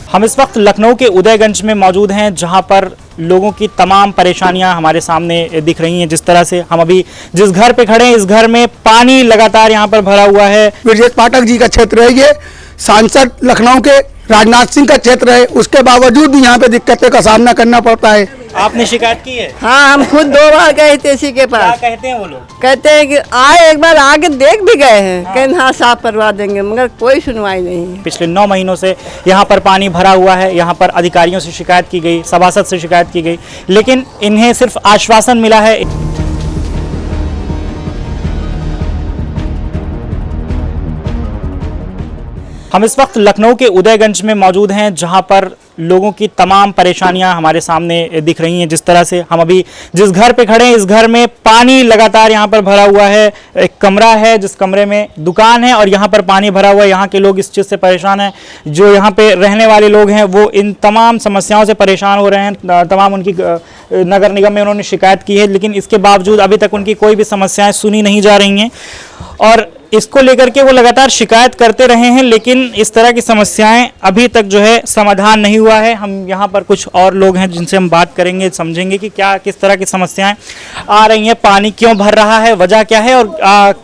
हम इस वक्त लखनऊ के उदयगंज में मौजूद हैं, जहां पर लोगों की तमाम परेशानियां हमारे सामने दिख रही हैं। जिस तरह से हम अभी जिस घर पे खड़े हैं, इस घर में पानी लगातार यहां पर भरा हुआ है। ब्रजेश पाठक जी का क्षेत्र है, ये सांसद लखनऊ के राजनाथ सिंह का क्षेत्र है, उसके बावजूद भी यहाँ पे दिक्कतों का सामना करना पड़ता है। आपने शिकायत की है? हाँ, हम खुद 2 बार गए थे इसी के क्या पास। कहते हैं वो लोग? कहते हैं कि आए, एक बार आके देख भी गए हैं। कहते हाँ साफ करवा देंगे, मगर कोई सुनवाई नहीं है। पिछले 9 महीनों से यहाँ पर पानी भरा हुआ है। यहाँ पर अधिकारियों से शिकायत की गई, सभासद से शिकायत की गई, लेकिन इन्हें सिर्फ आश्वासन मिला है। हम इस वक्त लखनऊ के उदयगंज में मौजूद हैं, जहां पर लोगों की तमाम परेशानियां हमारे सामने दिख रही हैं। जिस तरह से हम अभी जिस घर पे खड़े हैं, इस घर में पानी लगातार यहां पर भरा हुआ है। एक कमरा है, जिस कमरे में दुकान है, और यहां पर पानी भरा हुआ है। यहाँ के लोग इस चीज़ से परेशान हैं। जो यहाँ पे रहने वाले लोग हैं, वो इन तमाम समस्याओं से परेशान हो रहे हैं। तमाम उनकी नगर निगम में उन्होंने शिकायत की है, लेकिन इसके बावजूद अभी तक उनकी कोई भी समस्याएं सुनी नहीं जा रही हैं। और इसको लेकर के वो लगातार शिकायत करते रहे हैं, लेकिन इस तरह की समस्याएं अभी तक जो है समाधान नहीं हुआ है। हम यहाँ पर कुछ और लोग हैं जिनसे हम बात करेंगे, समझेंगे कि क्या किस तरह की समस्याएं आ रही हैं, पानी क्यों भर रहा है, वजह क्या है, और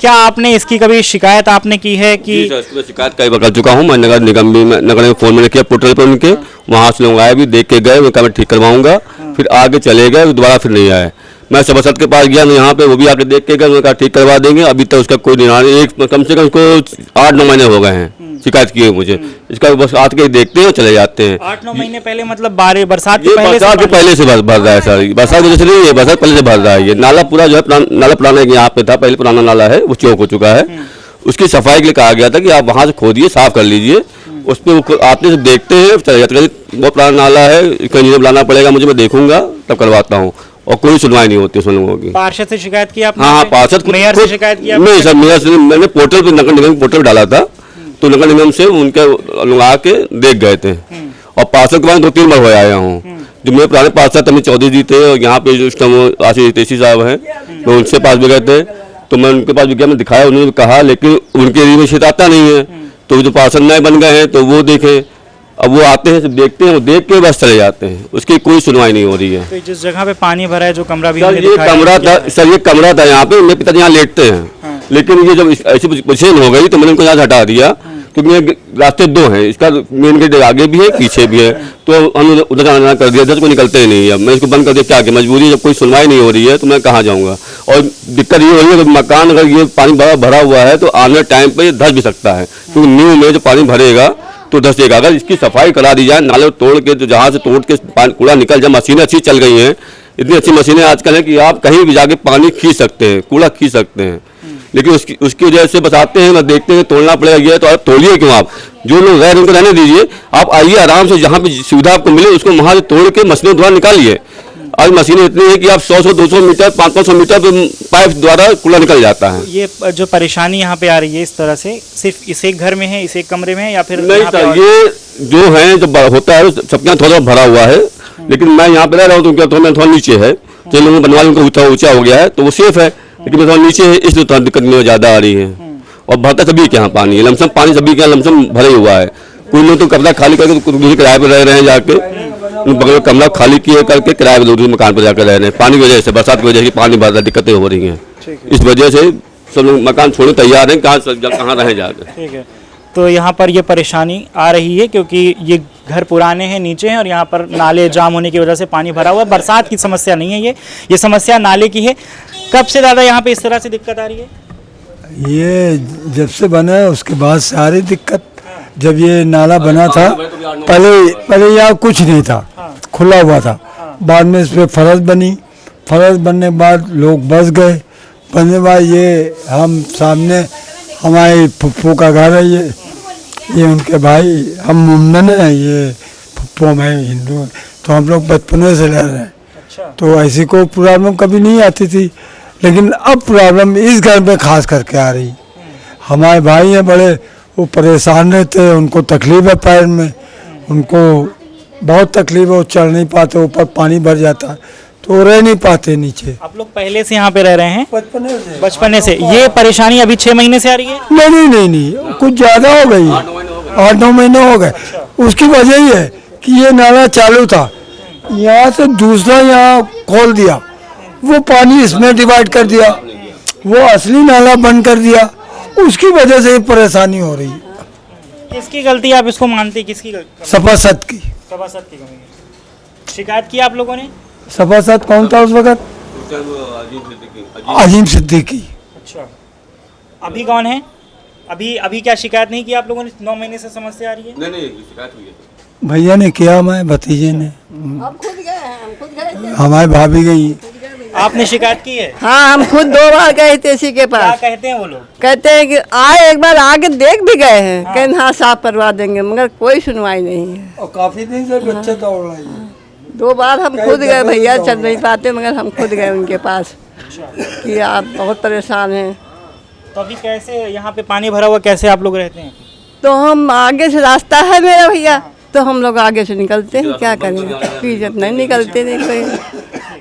क्या आपने इसकी कभी शिकायत आपने की है? कि शिकायत कई बार कर चुका हूँ मैं। नगर निगम भी नगर निगम फोन में किया, पोर्टल पर उनके, वहाँ से लोग आए भी, देख के गए, मैं ठीक करवाऊंगा, फिर आगे चले गए, दोबारा फिर नहीं आए। मैं सभासद के पास गया, मैं यहाँ पे, वो भी आके देख के गए, उन्होंने कहा ठीक करवा देंगे। अभी तक उसका कोई निदान, एक कम से कम उसको 8-9 महीने हो गए हैं शिकायत किए मुझे। इसका बस आके के देखते हैं और चले जाते हैं। 8-9 महीने पहले मतलब बरसात के पहले से भर रहा है सर। बरसात वजह से नहीं है, बरसात पहले से भर रहा है। ये नाला पूरा जो है, नाला पुराना यहाँ पे था, पहले पुराना नाला है, वो चौक हो चुका है। उसकी सफाई के लिए कहा गया था कि आप वहाँ से खोदिए, साफ कर लीजिए। उस पर आते से देखते हैं, चले जाते हैं। बहुत पुराना नाला है, इसका इंजीनियर लाना पड़ेगा मुझे, मैं देखूंगा तब करवाता हूँ। और कोई सुनवाई नहीं होती उन लोगों की। पार्षद से शिकायत की आपने? हाँ, पार्षद, मेयर से शिकायत की? नहीं सर, मेयर से मैंने पोर्टल पे, नगर निगम पोर्टल पे डाला था, तो नगर निगम से उनके लोग आके देख गए थे। और पार्षद के बाद 2-3 बार हो आया हूँ। जो मेरे पुराने पार्षद अमित चौधरी जी थे, और यहाँ पे जो आशीष तेसी साहब हैं, तो उनसे पास भी गए थे, तो मैं उनके पास भी गया, मैं दिखाया, उन्होंने कहा, लेकिन उनके एरिया में क्षेत्र आता नहीं है। तो जो पार्षद नए बन गए हैं, तो वो देखे, अब वो आते हैं, देखते हैं, वो देख के बस चले जाते हैं, उसकी कोई सुनवाई नहीं हो रही है। तो जिस जगह पे पानी भरा है, जो कमरा भी सर, ये कमरा था सर, ये कमरा था यहाँ पे, मेरे पिताजी यहाँ लेटते हैं। हाँ। लेकिन ये जब ऐसी पोजीशन हो गई, तो मैंने उनको यहाँ हटा दिया, क्योंकि रास्ते 2 हैं, इसका मेन गेट आगे भी है, पीछे भी है, तो हम उधर जाना कर दिया, कोई निकलते ही नहीं है। मैं इसको बंद कर दिया, क्या कि मजबूरी, जब कोई सुनवाई नहीं हो रही है तो मैं कहाँ जाऊँगा। और दिक्कत ये हो रही है कि मकान अगर ये पानी भरा हुआ है, तो आने टाइम पर ये धस भी सकता है, क्योंकि न्यू में जो पानी भरेगा तो धसेगा। अगर इसकी सफाई करा दी जाए, नाले तोड़ के, तो जहाँ से तोड़ के कूड़ा निकल जाए, मशीनें अच्छी चल गई हैं, इतनी अच्छी मशीनें आजकल है कि आप कहीं भी जाके पानी खींच सकते हैं, कूड़ा खींच सकते हैं। लेकिन उसकी वजह से बताते हैं, मैं देखते हैं, तोड़ना पड़ेगा। ये तो आप तोड़िए क्यों? आप जो लोग रह रहे हैं उनको रहने दीजिए, आप आइए आराम से, जहाँ पे सुविधा आपको मिले उसको वहाँ से तोड़ के मशीनों द्वारा निकालिए। आज मशीनें इतनी है कि आप 100-200 मीटर, 500 मीटर पाइप द्वारा कूड़ा निकल जाता है। ये जो परेशानी यहाँ पे आ रही है, इस तरह से सिर्फ इस एक घर में है, इस एक कमरे में है, या फिर नहीं सर, ये जो है, जब होता है सबके यहाँ थोड़ा भरा हुआ है, लेकिन मैं यहाँ पे रह रहा हूँ, तो क्या थोड़ा नीचे है, तो लोगों बनवा उनका ऊंचा हो गया है, तो वो सेफ है, लेकिन मैं थोड़ा नीचे है, इसलिए थोड़ा दिक्कत में ज़्यादा आ रही है। और भरता सभी के यहाँ पानी है, लमसम पानी सभी के यहाँ लमसम भरे हुआ है। कोई लोग तो कमरा खाली करके दूसरे किराए पर रह रहे हैं, जाके बगल कमरा खाली किए करके किराए पर दूसरे मकान पर जाकर रह रहे हैं। पानी की वजह से, बरसात की वजह से पानी भर रहा है, दिक्कतें हो रही हैं, इस वजह से सब लोग मकान छोड़ने तैयार हैं, कहाँ रहे जाकर। ठीक है, तो यहाँ पर ये परेशानी आ रही है, क्योंकि ये घर पुराने हैं, नीचे हैं, और यहाँ पर नाले जाम होने की वजह से पानी भरा हुआ है। बरसात की समस्या नहीं है, ये समस्या नाले की है। कब से दादा यहाँ पे इस तरह से दिक्कत आ रही है? ये जब से बना है उसके बाद सारी दिक्कत। जब ये नाला बना था, पहले यहाँ कुछ नहीं था, खुला हुआ था। बाद में इस पर फरस बनी, फरस बनने के बाद लोग बस गए। बनने के बाद ये हम सामने, हमारे फुप्पो का घर है, ये उनके भाई, हम मुमन हैं, ये फुप्पो में हिंदू हैं, तो हम लोग बचपने से रह रहे हैं। अच्छा। तो ऐसी कोई प्रॉब्लम कभी नहीं आती थी, लेकिन अब प्रॉब्लम इस घर में खास करके आ रही। हमारे भाई हैं बड़े, वो परेशान रहते हैं, उनको तकलीफ है पैर में, उनको बहुत तकलीफ है, वो चढ़ नहीं पाते, ऊपर पानी भर जाता है, तो रह नहीं पाते नीचे। आप लोग पहले से यहाँ पे रह रहे हैं? बचपने से। ये परेशानी अभी 6 महीने से आ रही है? नहीं, कुछ ज़्यादा हो गई, 8-9 महीने हो गए। उसकी वजह ही है कि ये नाला चालू था, यहाँ से दूसरा यहाँ खोल दिया, वो पानी इसमें डिवाइड कर दिया, वो असली नाला बंद कर दिया, उसकी वजह से ये परेशानी हो रही है। किसकी गलती आप इसको मानते हैं, किसकी गलती? सभासद की। सभासद की कमी है। शिकायत की आप लोगों ने? सभासद कौन था उस वक्त? अजीम सिद्दीकी। अच्छा, अभी कौन है? अभी क्या शिकायत नहीं की आप लोगों ने? 9 महीने से समस्या आ रही है। नहीं शिकायत हुई है। भैया ने किया, मैं भतीजे ने, हम खुद गए हैं, हम खुद गए थे। हमारी भाभी गई। आपने शिकायत की है? हाँ, हम खुद 2 बार गए थे इसी के क्या पास। कहते हैं वो लोग? कहते हैं कि आए, एक बार आके देख भी गए हैं, कहते हाँ साफ करवा देंगे, मगर कोई सुनवाई नहीं है। और काफी दिन से बच्चे दौड़ रहे हैं। 2 बार हम खुद गए भैया, चल नहीं पाते, मगर हम खुद गए उनके पास कि आप बहुत परेशान हैं। तो अभी कैसे यहाँ पे पानी भरा हुआ, कैसे आप लोग रहते हैं? तो हम आगे से रास्ता है मेरा भैया, तो हम लोग आगे से निकलते हैं, क्या करें, पीछे नहीं निकलते नहीं कोई।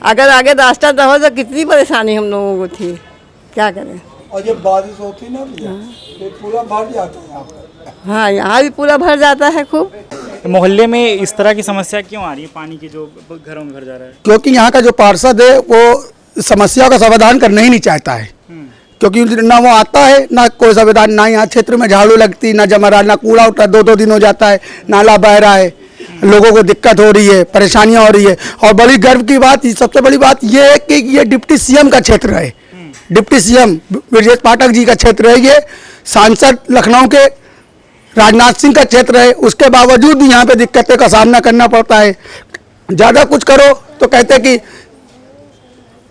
अगर आगे रास्ता ना हो तो कितनी परेशानी हम लोगों को थी, क्या करें। और जब बारिश होती ना भैया, ये पूरा भर जाता है यहाँ पर। हाँ, यहाँ भी पूरा भर जाता है खूब। मोहल्ले में इस तरह की समस्या क्यों आ रही है, पानी की जो घरों में भर जा रहा है? क्योंकि यहाँ का जो पार्षद है वो समस्या का समाधान करना ही नहीं चाहता है, क्योंकि ना वो आता है, ना कोई समाधान, ना यहाँ क्षेत्र में झाड़ू लगती, ना जमरा, ना कूड़ा उठा, 2-2 दिन हो जाता है, नाला बह रहा है, लोगों को दिक्कत हो रही है, परेशानियां हो रही है। और बड़ी गर्व की बात, सबसे बड़ी बात ये है कि ये डिप्टी सीएम का क्षेत्र है, डिप्टी सीएम ब्रजेश पाठक जी का क्षेत्र है, ये सांसद लखनऊ के राजनाथ सिंह का क्षेत्र है, उसके बावजूद भी यहाँ पे दिक्कतें का सामना करना पड़ता है। ज़्यादा कुछ करो तो कहते हैं कि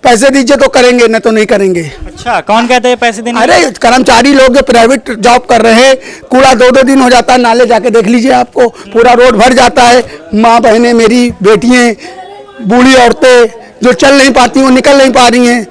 पैसे दीजिए तो करेंगे, न तो नहीं करेंगे। अच्छा, कौन कहते हैं पैसे देने? अरे कर्मचारी लोग जो प्राइवेट जॉब कर रहे हैं, कूड़ा 2-2 दिन हो जाता है, नाले जाके देख लीजिए, आपको पूरा रोड भर जाता है। माँ बहनें, मेरी बेटियाँ, बूढ़ी औरतें जो चल नहीं पाती, वो निकल नहीं पा रही हैं।